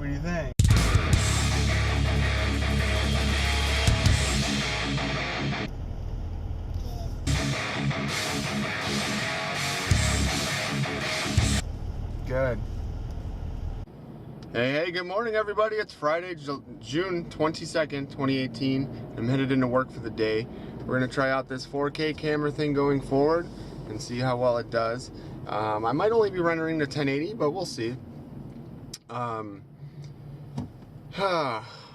What do you think? Good. Hey, good morning, everybody. It's Friday, June 22nd, 2018. I'm headed into work for the day. We're going to try out this 4K camera thing going forward and see how well it does. I might only be rendering to 1080, but we'll see.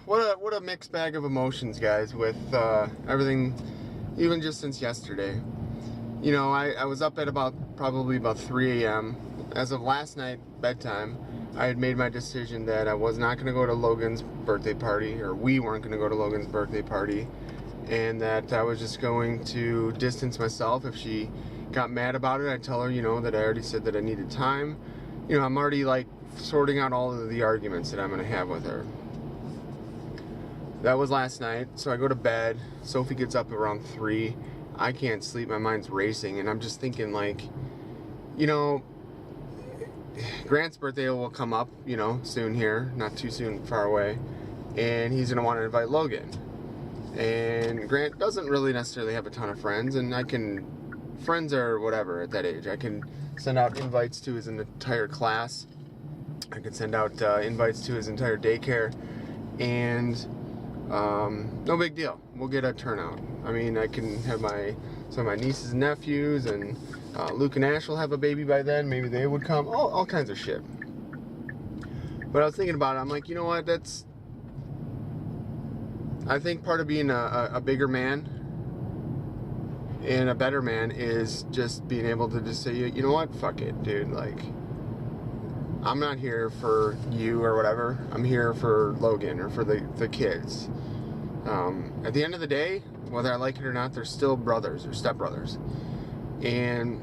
What a mixed bag of emotions, guys, with everything, even just since yesterday. You know, I was up at probably about 3 a.m. As of last night, bedtime, I had made my decision that I was not going to go to Logan's birthday party, or we weren't going to go to Logan's birthday party, and that I was just going to distance myself. If she got mad about it, I'd tell her, you know, that I already said that I needed time. You know, I'm already, like, sorting out all of the arguments that I'm going to have with her. That was last night, so I go to bed. Sophie gets up around 3. I can't sleep, my mind's racing, and I'm just thinking, like, you know, Grant's birthday will come up, you know, soon here, not too soon, far away, and he's gonna want to invite Logan. And Grant doesn't really necessarily have a ton of friends, and friends are whatever at that age. I can send out invites to his entire class. I can send out invites to his entire daycare, and no big deal. We'll get a turnout. I mean, I can have some of my nieces and nephews, and Luke and Ash will have a baby by then. Maybe they would come. All kinds of shit. But I was thinking about it. I'm like, you know what? I think part of being a bigger man and a better man is just being able to just say, you know what? Fuck it, dude. Like, I'm not here for you or whatever. I'm here for Logan or for the kids. At the end of the day, whether I like it or not, they're still brothers or stepbrothers. And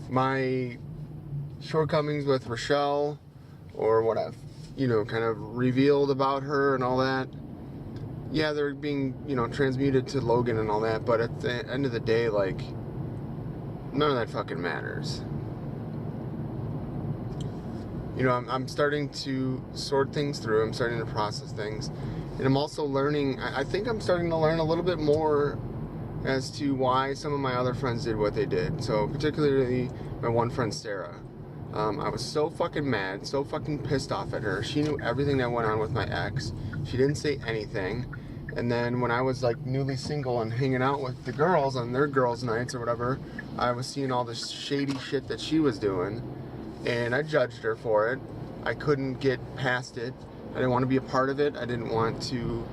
my shortcomings with Rochelle, or what I've, you know, kind of revealed about her and all that, yeah, they're being, you know, transmuted to Logan and all that, but at the end of the day, like, none of that fucking matters. You know, I'm starting to sort things through. I'm starting to process things. And I'm also learning, I think I'm starting to learn a little bit more as to why some of my other friends did what they did. So, particularly my one friend, Sarah. I was so fucking mad, so fucking pissed off at her. She knew everything that went on with my ex. She didn't say anything. And then when I was, like, newly single and hanging out with the girls on their girls' nights or whatever, I was seeing all this shady shit that she was doing. And I judged her for it. I couldn't get past it. I didn't want to be a part of it. I didn't want to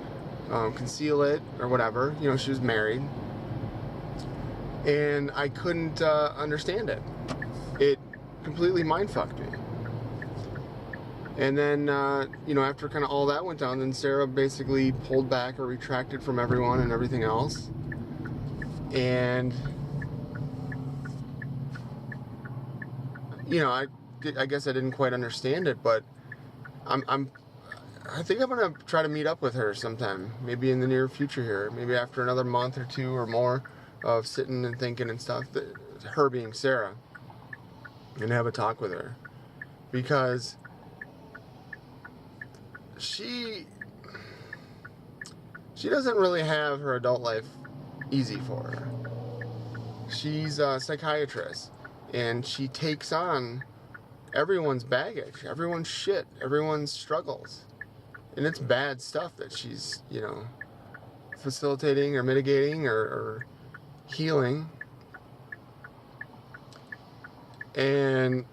conceal it or whatever. You know, she was married. And I couldn't understand it. It completely mind-fucked me. And then, you know, after kind of all that went down, then Sarah basically pulled back or retracted from everyone and everything else. And, you know, I guess I didn't quite understand it, but I think I'm gonna try to meet up with her sometime, maybe in the near future here, maybe after another month or two or more of sitting and thinking and stuff, her being Sarah, and have a talk with her, because she doesn't really have her adult life easy for her. She's a psychiatrist, and she takes on everyone's baggage, everyone's shit, everyone's struggles. And it's bad stuff that she's, you know, facilitating or mitigating or healing. And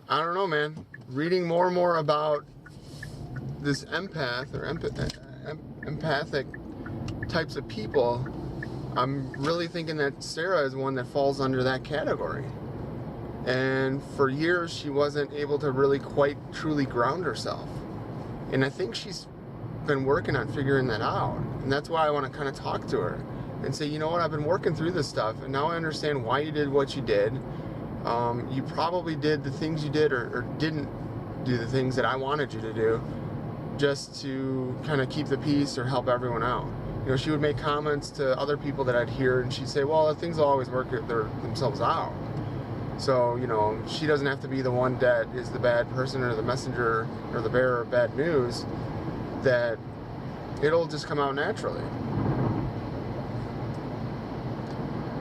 I don't know, man. Reading more and more about this empath or empathic types of people, I'm really thinking that Sarah is one that falls under that category. And for years, she wasn't able to really quite truly ground herself. And I think she's been working on figuring that out. And that's why I want to kind of talk to her and say, you know what, I've been working through this stuff, and now I understand why you did what you did. You probably did the things you did or didn't do the things that I wanted you to do, just to kind of keep the peace or help everyone out. You know, she would make comments to other people that I'd hear, and she'd say, well, things will always work themselves out. So, you know, she doesn't have to be the one that is the bad person or the messenger or the bearer of bad news, that it'll just come out naturally.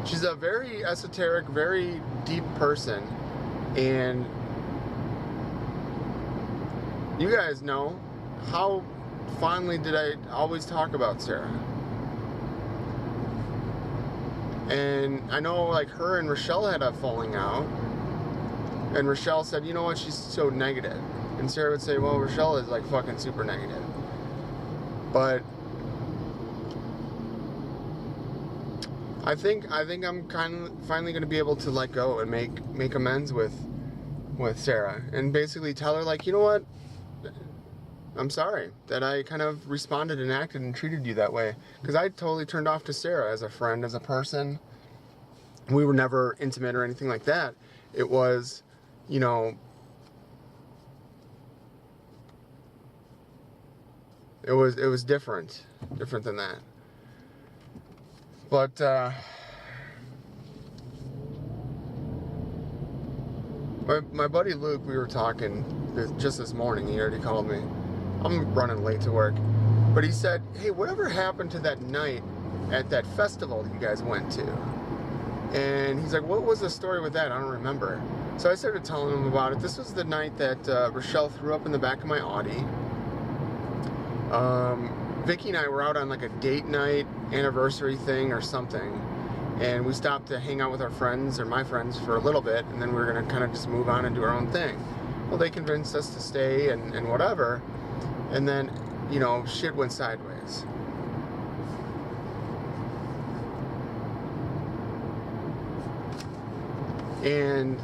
She's a very esoteric, very deep person, and you guys know how fondly did I always talk about Sarah. And I know, like, her and Rochelle had a falling out, and Rochelle said, you know what, she's so negative. And Sarah would say, well, Rochelle is like fucking super negative. But I think I'm kind of finally going to be able to let go and make amends with Sarah, and basically tell her, like, you know what, I'm sorry that I kind of responded and acted and treated you that way, because I totally turned off to Sarah as a friend, as a person. We were never intimate or anything like that. It was, you know, it was different than that. But my buddy Luke, we were talking just this morning. He already called me. I'm running late to work. But he said, hey, whatever happened to that night at that festival you guys went to? And he's like, what was the story with that? I don't remember. So I started telling him about it. This was the night that Rochelle threw up in the back of my Audi. Vicky and I were out on like a date night anniversary thing or something. And we stopped to hang out with our friends, or my friends, for a little bit. And then we were going to kind of just move on and do our own thing. Well, they convinced us to stay and whatever. And then, you know, shit went sideways. And,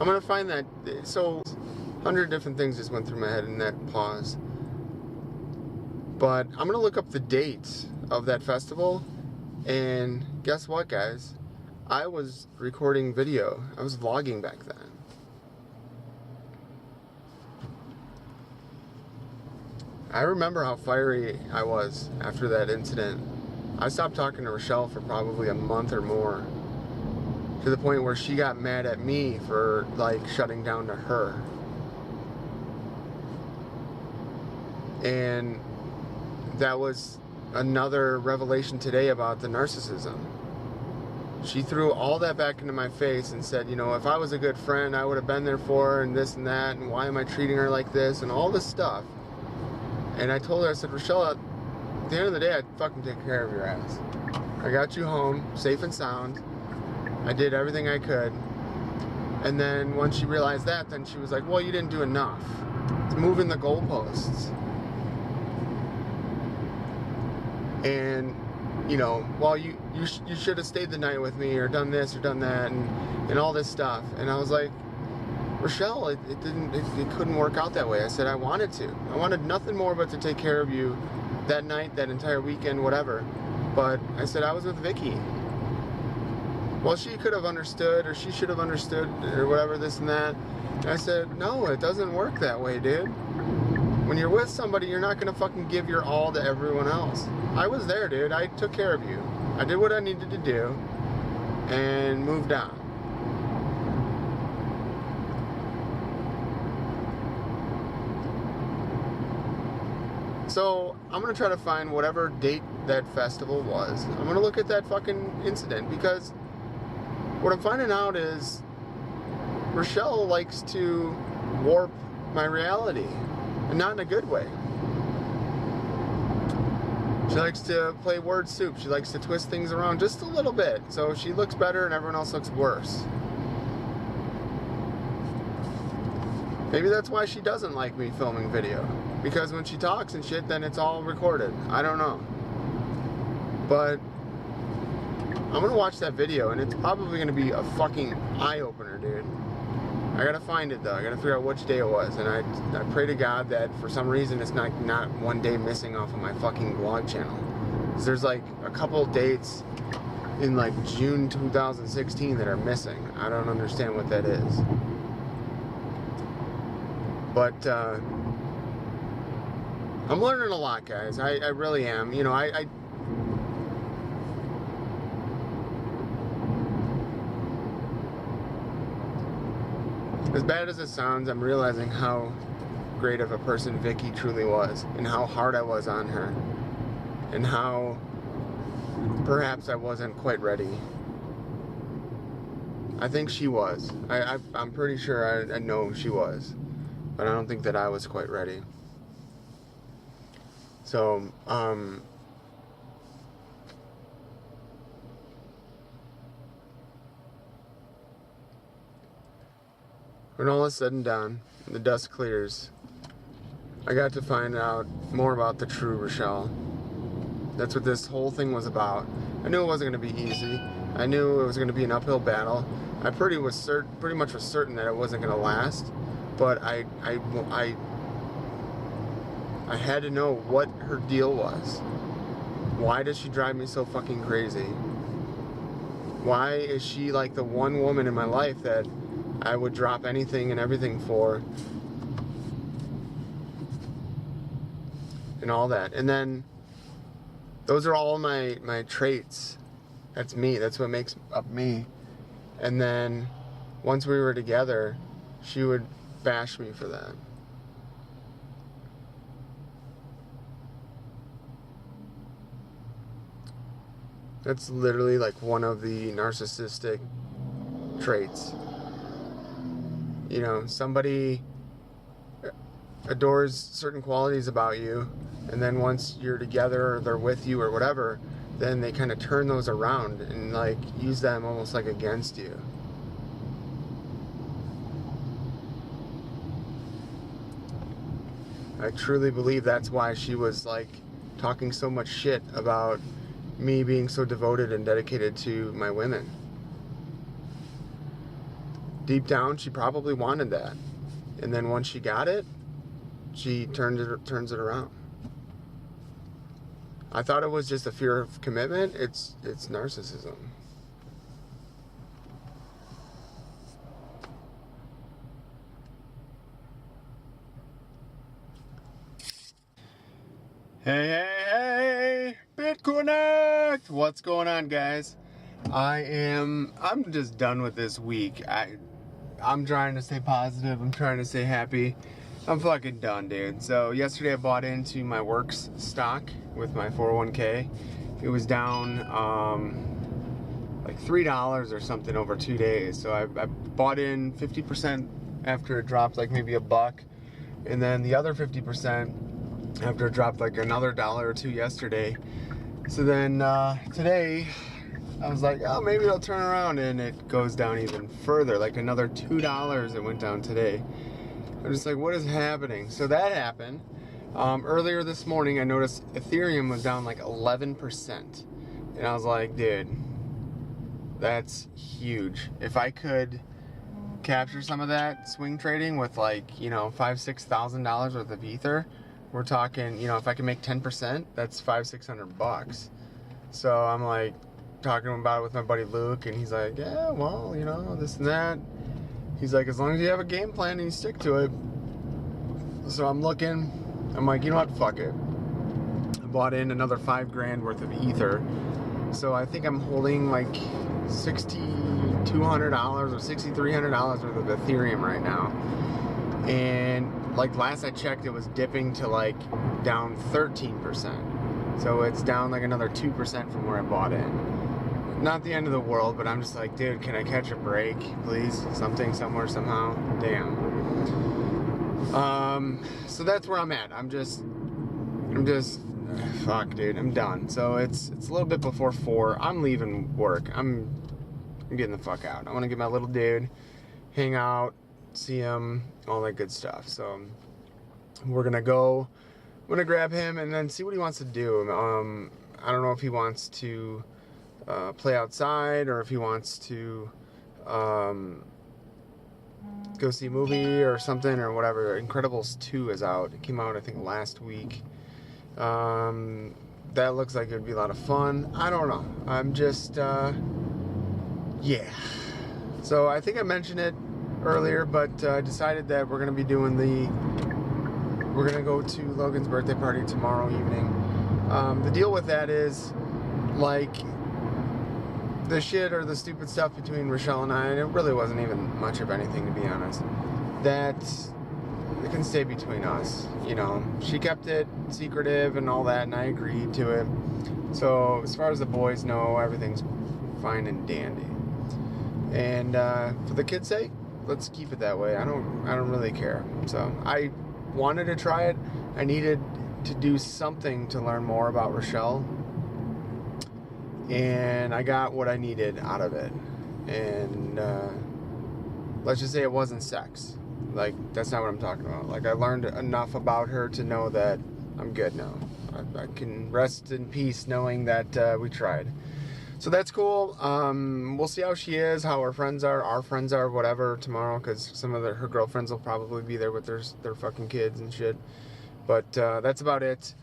I'm gonna find that. So 100 different things just went through my head in that pause. But I'm gonna look up the dates of that festival, and guess what, guys? I was recording video. I was vlogging back then. I remember how fiery I was after that incident. I stopped talking to Rochelle for probably a month or more, to the point where she got mad at me for, like, shutting down to her. And that was another revelation today about the narcissism. She threw all that back into my face and said, you know, if I was a good friend, I would have been there for her, and this and that, and why am I treating her like this, and all this stuff. And I told her, I said, Rochelle, at the end of the day, I'd fucking take care of your ass. I got you home, safe and sound. I did everything I could. And then once she realized that, then she was like, well, you didn't do enough. It's moving the goalposts. And, you know, well, you should have stayed the night with me, or done this or done that, and all this stuff. And I was like, Rochelle, it couldn't work out that way. I said I wanted to. I wanted nothing more but to take care of you that night, that entire weekend, whatever. But I said I was with Vicky. Well, she could have understood, or she should have understood, or whatever, this and that. And I said, no, it doesn't work that way, dude. When you're with somebody, you're not gonna fucking give your all to everyone else. I was there, dude. I took care of you. I did what I needed to do and moved on. So I'm gonna try to find whatever date that festival was. I'm gonna look at that fucking incident, because what I'm finding out is Rochelle likes to warp my reality, and not in a good way. She likes to play word soup. She likes to twist things around just a little bit, so she looks better and everyone else looks worse. Maybe that's why she doesn't like me filming video, because when she talks and shit, then it's all recorded. I don't know. But I'm gonna watch that video, and it's probably gonna be a fucking eye-opener, dude. I gotta find it though. I gotta figure out which day it was, and I pray to God that for some reason it's not one day missing off of my fucking vlog channel. 'Cause there's like a couple dates in like June 2016 that are missing. I don't understand what that is. But I'm learning a lot, guys. I really am. You know, as bad as it sounds, I'm realizing how great of a person Vicky truly was, and how hard I was on her, and how perhaps I wasn't quite ready. I think she was. I'm pretty sure I know she was, but I don't think that I was quite ready. So, when all is said and done, and the dust clears, I got to find out more about the true Rochelle. That's what this whole thing was about. I knew it wasn't going to be easy. I knew it was going to be an uphill battle. I pretty much was certain that it wasn't going to last. But I had to know what her deal was. Why does she drive me so fucking crazy? Why is she like the one woman in my life that I would drop anything and everything for? And all that. And then those are all my traits. That's me. That's what makes up me. And then once we were together, she would bash me for that. That's literally like one of the narcissistic traits. You know, somebody adores certain qualities about you, and then once you're together or they're with you or whatever, then they kind of turn those around and like use them almost like against you. I truly believe that's why she was like talking so much shit about me being so devoted and dedicated to my women. Deep down, she probably wanted that. And then once she got it, she turns it around. I thought it was just a fear of commitment. It's narcissism. Hey, BitConnect! What's going on, guys? I'm just done with this week. I'm trying to stay positive. I'm trying to stay happy. I'm fucking done, dude. So yesterday I bought into my works stock with my 401k. It was down like $3 or something over 2 days. So I bought in 50% after it dropped like maybe $1, and then the other 50% after it dropped like another $1 or $2 yesterday. So then today I was like, oh, maybe it'll turn around, and it goes down even further, like another $2 it went down today. I'm just like, what is happening? So that happened. Earlier this morning I noticed Ethereum was down like 11%, and I was like, dude, that's huge. If I could capture some of that swing trading with like, you know, $5,000-$6,000 worth of Ether, we're talking, you know, if I can make 10%, that's $500-$600. So I'm like talking about it with my buddy Luke, and he's like, yeah, well, you know, this and that. He's like, as long as you have a game plan and you stick to it. So I'm looking, I'm like, you know what, fuck it. I bought in another $5,000 worth of Ether. So I think I'm holding like $6,200 or $6,300 worth of Ethereum right now. And like last I checked, it was dipping to like down 13%. So it's down like another 2% from where I bought in. Not the end of the world, but I'm just like, dude, can I catch a break, please? Something, somewhere, somehow. Damn. So that's where I'm at. I'm just, fuck, dude, I'm done. So it's a little bit before 4. I'm leaving work. I'm getting the fuck out. I want to get my little dude, hang out, see him, all that good stuff. So we're gonna go. I'm gonna grab him and then see what he wants to do. I don't know if he wants to play outside, or if he wants to go see a movie or something or whatever. Incredibles 2 is out. It came out, I think, last week. That looks like it would be a lot of fun. I don't know. I'm just, yeah. So I think I mentioned it earlier, but I decided that we're going to be doing we're going to go to Logan's birthday party tomorrow evening. The deal with that is, like, the shit or the stupid stuff between Rochelle and I, and it really wasn't even much of anything, to be honest, that it can stay between us. You know, she kept it secretive and all that, and I agreed to it. So as far as the boys know, everything's fine and dandy. And for the kids' sake, let's keep it that way. I don't really care. So I wanted to try it. I needed to do something to learn more about Rochelle, and I got what I needed out of it. And let's just say it wasn't sex. Like, that's not what I'm talking about. Like, I learned enough about her to know that I'm good now. I can rest in peace knowing that we tried. So that's cool. We'll see how she is, how our friends are, whatever, tomorrow, because some of her girlfriends will probably be there with their fucking kids and shit. But that's about it.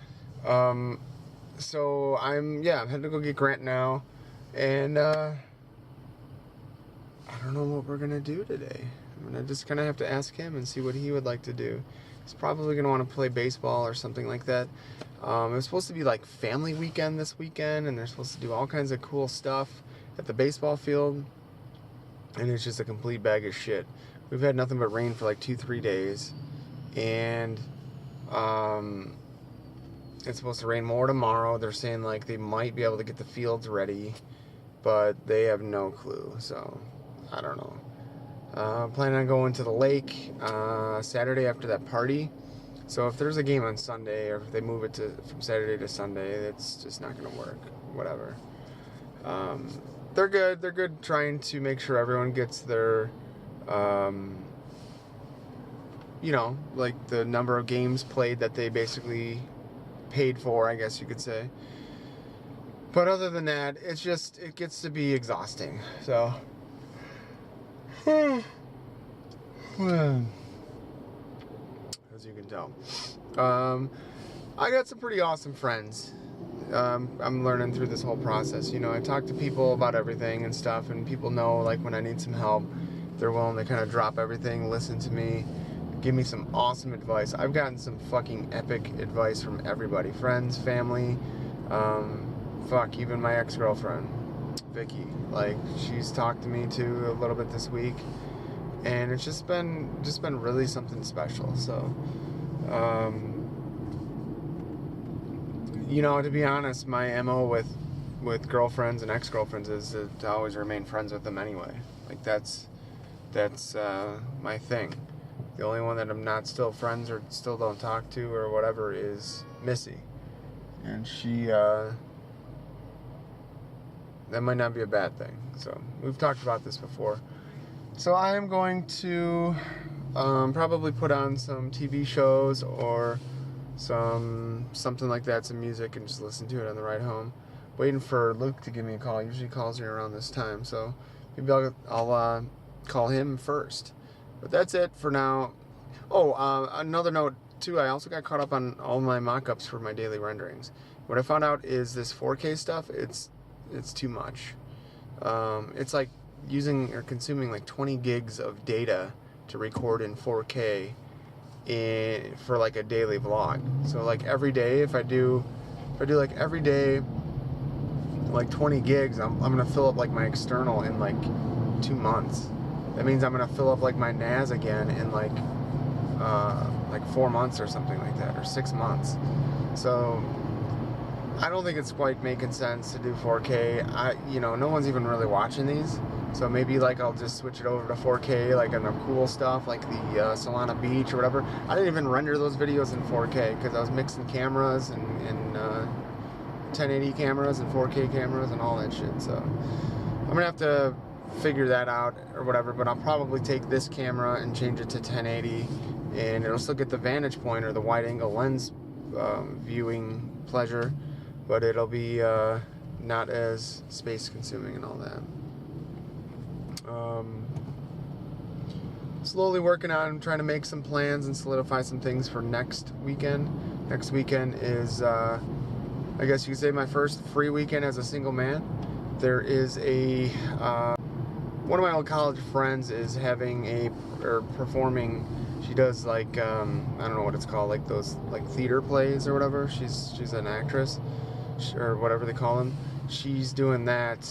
So I'm heading to go get Grant now, and I don't know what we're gonna do today. I'm gonna just kind of have to ask him and see what he would like to do. He's probably gonna want to play baseball or something like that. It was supposed to be like family weekend this weekend, and they're supposed to do all kinds of cool stuff at the baseball field, and it's just a complete bag of shit. We've had nothing but rain for like 2-3 days, and it's supposed to rain more tomorrow. They're saying like they might be able to get the fields ready, but they have no clue. So I don't know. Planning on going to the lake Saturday after that party. So if there's a game on Sunday, or if they move it from Saturday to Sunday, it's just not going to work. Whatever. They're good. They're good trying to make sure everyone gets their, you know, like the number of games played that they basically paid for, I guess you could say. But other than that, it gets to be exhausting. So, as you can tell, I got some pretty awesome friends. I'm learning through this whole process. You know, I talk to people about everything and stuff, and people know, like, when I need some help, they're willing to kind of drop everything, listen to me, give me some awesome advice. I've gotten some fucking epic advice from everybody. Friends, family, even my ex-girlfriend, Vicky. Like, she's talked to me too a little bit this week, and it's just been really something special. So, you know, to be honest, my MO with girlfriends and ex-girlfriends is to always remain friends with them anyway. Like, that's my thing. The only one that I'm not still friends or still don't talk to or whatever is Missy. And she, that might not be a bad thing. So, we've talked about this before. So I am going to probably put on some TV shows or something like that, some music, and just listen to it on the ride home. Waiting for Luke to give me a call. He usually calls me around this time, so maybe I'll call him first. But that's it for now. Oh, another note too, I also got caught up on all my mock-ups for my daily renderings. What I found out is this 4K stuff, it's too much. It's like using or consuming like 20 gigs of data to record in 4K for like a daily vlog. So like every day, if I do like every day like 20 gigs, I'm gonna fill up like my external in like 2 months. That means I'm gonna fill up like my NAS again in like 4 months or something like that, or 6 months. So I don't think it's quite making sense to do 4K. You know, no one's even really watching these. So maybe like I'll just switch it over to 4K, like on the cool stuff, like the Solana Beach or whatever. I didn't even render those videos in 4K because I was mixing cameras and 1080 cameras and 4K cameras and all that shit. So I'm gonna have to figure that out or whatever. But I'll probably take this camera and change it to 1080, and it'll still get the vantage point or the wide angle lens viewing pleasure, but it'll be not as space consuming and all that. Slowly working on trying to make some plans and solidify some things for next weekend. Next weekend is, I guess you could say, my first free weekend as a single man. There is a, one of my old college friends is performing. She does like, I don't know what it's called, like those like theater plays or whatever. She's an actress, or whatever they call them. She's doing that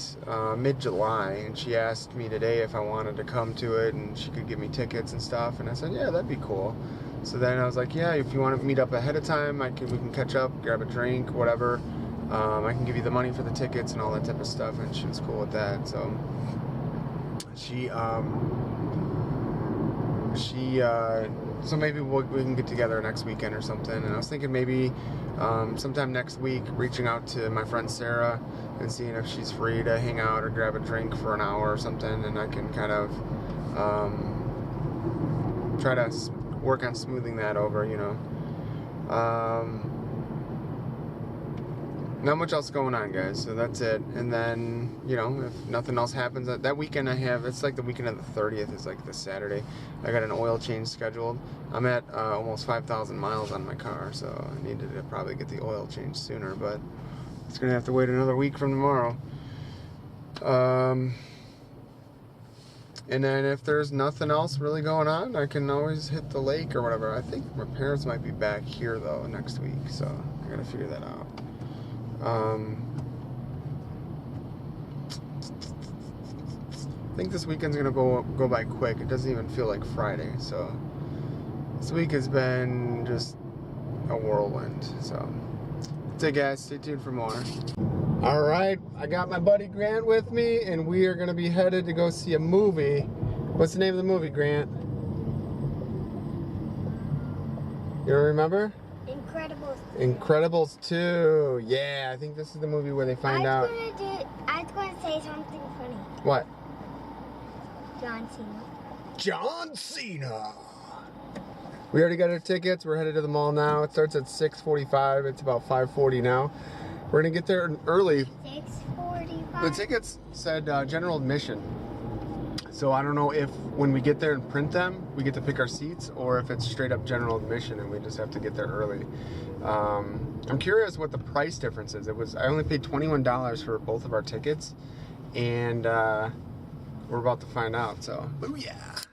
mid-July, and she asked me today if I wanted to come to it and she could give me tickets and stuff, and I said, yeah, that'd be cool. So then I was like, yeah, if you want to meet up ahead of time, we can catch up, grab a drink, whatever. I can give you the money for the tickets and all that type of stuff, and she was cool with that. So so maybe we can get together next weekend or something. And I was thinking maybe sometime next week reaching out to my friend Sarah and seeing if she's free to hang out or grab a drink for an hour or something, and I can kind of try to work on smoothing that over, you know. Not much else going on, guys, so that's it. And then, you know, if nothing else happens, that weekend it's like the weekend of the 30th is like this Saturday. I got an oil change scheduled. I'm at almost 5,000 miles on my car, so I needed to probably get the oil change sooner, but it's gonna have to wait another week from tomorrow. And then if there's nothing else really going on, I can always hit the lake or whatever. I think my parents might be back here though next week, so I gotta figure that out. I think this weekend's gonna go by quick. It doesn't even feel like Friday, so this week has been just a whirlwind. So that's it, guys. Stay tuned for more. All right, I got my buddy Grant with me, and we are gonna be headed to go see a movie. What's the name of the movie, Grant? You don't remember? Incredibles 2. Incredibles 2. Yeah, I think this is the movie where they find out. I was going to say something funny. What? John Cena. John Cena. We already got our tickets. We're headed to the mall now. It starts at 6:45. It's about 5:40 now. We're going to get there early. 6:45. The tickets said general admission. So I don't know if when we get there and print them, we get to pick our seats, or if it's straight up general admission and we just have to get there early. I'm curious what the price difference is. I only paid $21 for both of our tickets, and we're about to find out. So, booyah!